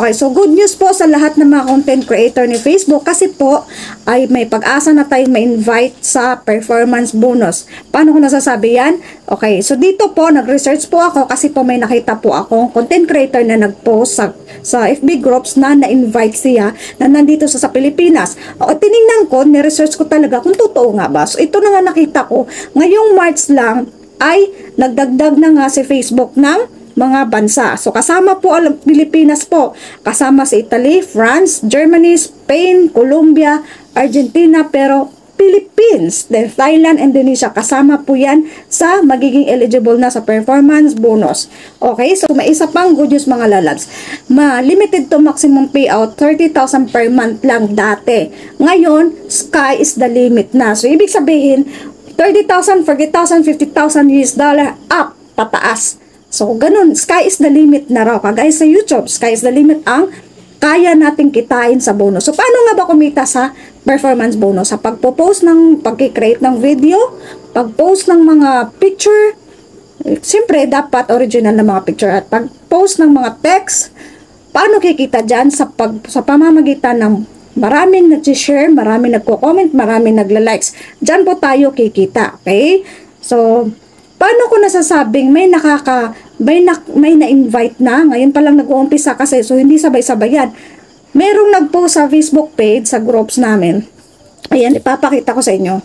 Okay, so good news po sa lahat ng mga content creator ni Facebook kasi po ay may pag-asa na tayong ma-invite sa performance bonus. Paano ko nasasabi yan? Okay, so dito po nag-research po ako kasi po may nakita po akong content creator na nag-post sa FB groups na na-invite siya na nandito sa Pilipinas. O tiningnan ko, ni-research ko talaga kung totoo nga ba. So ito na nga nakita ko, ngayong March lang ay nagdagdag na nga si Facebook ng mga bansa. So kasama po ang Pilipinas po. Kasama si Italy, France, Germany, Spain, Colombia, Argentina, pero Philippines, then Thailand, Indonesia, kasama po yan sa magiging eligible na sa performance bonus. Okay, so may isa pang good news mga lalabs. Limited to maximum payout, 30,000 per month lang dati. Ngayon, sky is the limit na. So ibig sabihin, 30,000, 40,000, 50,000 US dollar up, pataas. So, ganun, sky is the limit na raw. Kagaya sa YouTube, sky is the limit ang kaya nating kitain sa bonus. So, paano nga ba kumita sa performance bonus? Sa pagpo-post ng, pag-create ng video, pag-post ng mga picture, siyempre, dapat original na mga picture at pag-post ng mga text, paano kikita dyan? Sa pamamagitan ng maraming nag-share, maraming nagko-comment, maraming nagla-likes. Dyan po tayo kikita, okay? So, paano ko nasasabing may na-invite na? Ngayon pa lang nag-uumpisa kasi, so hindi sabay-sabay yan. Merong nag-post sa Facebook page, sa groups namin. Ayan, ipapakita ko sa inyo.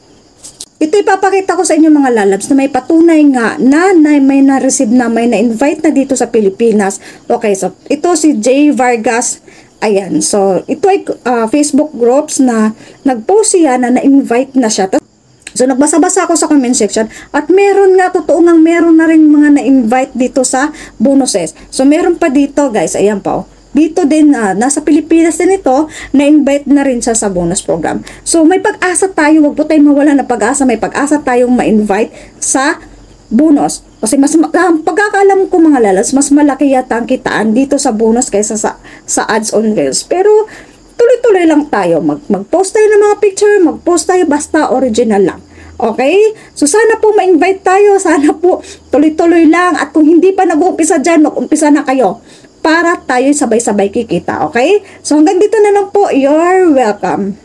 Ito ipapakita ko sa inyo mga lalabs na may patunay nga na may na-receive na, may na-invite na dito sa Pilipinas. Okay, so ito si Jay Vargas. Ayan, so ito ay Facebook groups na nag-post siya na na-invite na siya. So, nagbasa-basa ako sa comment section at meron nga, totoo nga, meron na rin mga na-invite dito sa bonuses. So, meron pa dito, guys. Ayan pa, oh. Dito din, nasa Pilipinas din ito, na-invite na rin siya sa bonus program. So, may pag-asa tayo. Huwag po tayong mawala ng pag-asa. May pag-asa tayong ma-invite sa bonus. Kasi pagkakalam ko mga lalas, mas malaki yata ang kitaan dito sa bonus kaysa sa ads on reels. Pero, tuloy-tuloy lang tayo. Mag-post tayo ng mga picture, mag-post tayo basta original lang. Okay? So, sana po ma-invite tayo. Sana po tuloy-tuloy lang. At kung hindi pa nag-uumpisa dyan, mag-umpisa na kayo para tayo sabay-sabay kikita. Okay? So, hanggang dito na lang po. You're welcome.